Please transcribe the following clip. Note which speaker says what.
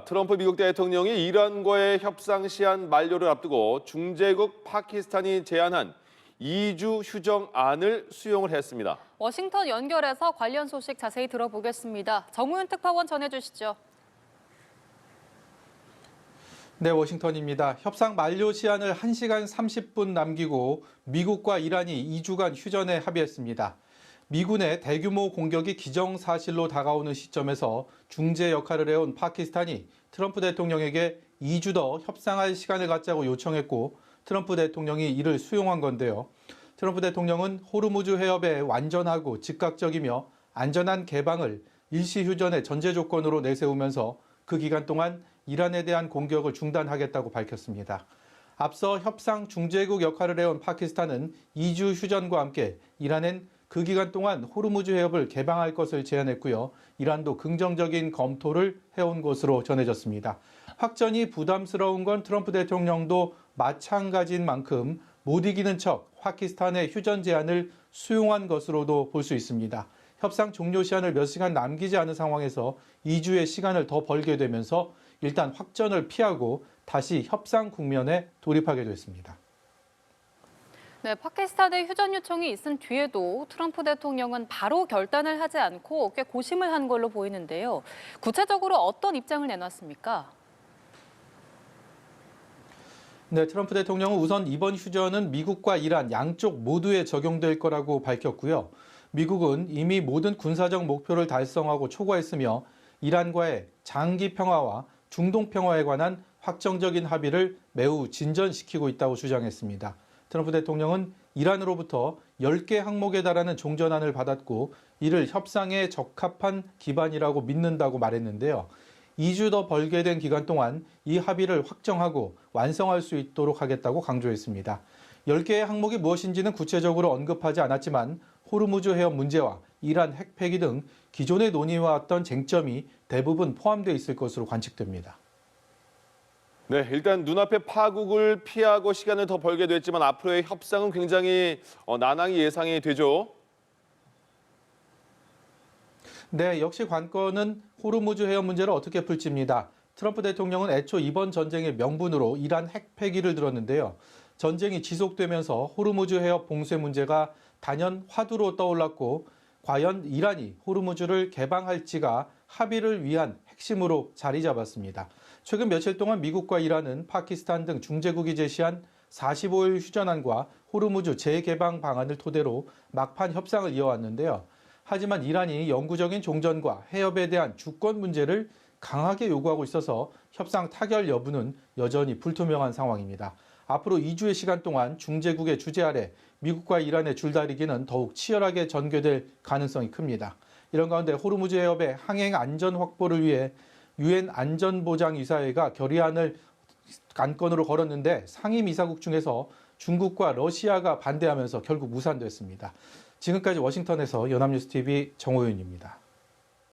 Speaker 1: 트럼프 미국 대통령이 이란과의 협상 시한 만료를 앞두고 중재국 파키스탄이 제안한 2주 휴정안을 수용을 했습니다.
Speaker 2: 워싱턴 연결해서 관련 소식 자세히 들어보겠습니다. 정우윤 특파원 전해주시죠.
Speaker 3: 네, 워싱턴입니다. 협상 만료 시한을 1시간 30분 남기고 미국과 이란이 2주간 휴전에 합의했습니다. 미군의 대규모 공격이 기정사실로 다가오는 시점에서 중재 역할을 해온 파키스탄이 트럼프 대통령에게 2주 더 협상할 시간을 갖자고 요청했고 트럼프 대통령이 이를 수용한 건데요. 트럼프 대통령은 호르무즈 해협의 완전하고 즉각적이며 안전한 개방을 일시 휴전의 전제 조건으로 내세우면서 그 기간 동안 이란에 대한 공격을 중단하겠다고 밝혔습니다. 앞서 협상 중재국 역할을 해온 파키스탄은 2주 휴전과 함께 이란은 그 기간 동안 호르무즈 해협을 개방할 것을 제안했고요. 이란도 긍정적인 검토를 해온 것으로 전해졌습니다. 확전이 부담스러운 건 트럼프 대통령도 마찬가지인 만큼 못 이기는 척 파키스탄의 휴전 제안을 수용한 것으로도 볼 수 있습니다. 협상 종료 시한을 몇 시간 남기지 않은 상황에서 2주의 시간을 더 벌게 되면서 일단 확전을 피하고 다시 협상 국면에 돌입하게 됐습니다.
Speaker 2: 네, 파키스탄의 휴전 요청이 있은 뒤에도 트럼프 대통령은 바로 결단을 하지 않고 꽤 고심을 한 걸로 보이는데요. 구체적으로 어떤 입장을 내놨습니까?
Speaker 3: 네, 트럼프 대통령은 우선 이번 휴전은 미국과 이란 양쪽 모두에 적용될 거라고 밝혔고요. 미국은 이미 모든 군사적 목표를 달성하고 초과했으며 이란과의 장기 평화와 중동 평화에 관한 확정적인 합의를 매우 진전시키고 있다고 주장했습니다. 트럼프 대통령은 이란으로부터 10개 항목에 달하는 종전안을 받았고 이를 협상에 적합한 기반이라고 믿는다고 말했는데요. 2주 더 벌게 된 기간 동안 이 합의를 확정하고 완성할 수 있도록 하겠다고 강조했습니다. 10개의 항목이 무엇인지는 구체적으로 언급하지 않았지만 호르무즈 해협 문제와 이란 핵 폐기 등 기존에 논의해왔던 쟁점이 대부분 포함되어 있을 것으로 관측됩니다.
Speaker 1: 네, 일단 눈앞의 파국을 피하고 시간을 더 벌게 됐지만 앞으로의 협상은 굉장히 난항이 예상이 되죠.
Speaker 3: 네, 역시 관건은 호르무즈 해협 문제를 어떻게 풀지입니다. 트럼프 대통령은 애초 이번 전쟁의 명분으로 이란 핵 폐기를 들었는데요. 전쟁이 지속되면서 호르무즈 해협 봉쇄 문제가 단연 화두로 떠올랐고 과연 이란이 호르무즈를 개방할지가 합의를 위한 핵심으로 자리 잡았습니다. 최근 며칠 동안 미국과 이란은 파키스탄 등 중재국이 제시한 45일 휴전안과 호르무즈 재개방 방안을 토대로 막판 협상을 이어왔는데요. 하지만 이란이 영구적인 종전과 해협에 대한 주권 문제를 강하게 요구하고 있어서 협상 타결 여부는 여전히 불투명한 상황입니다. 앞으로 2주의 시간 동안 중재국의 주재 아래 미국과 이란의 줄다리기는 더욱 치열하게 전개될 가능성이 큽니다. 이런 가운데 호르무즈 해협의 항행 안전 확보를 위해 유엔 안전보장이사회가 결의안을 안건으로 걸었는데 상임이사국 중에서 중국과 러시아가 반대하면서 결국 무산됐습니다. 지금까지 워싱턴에서 연합뉴스TV 정호윤입니다.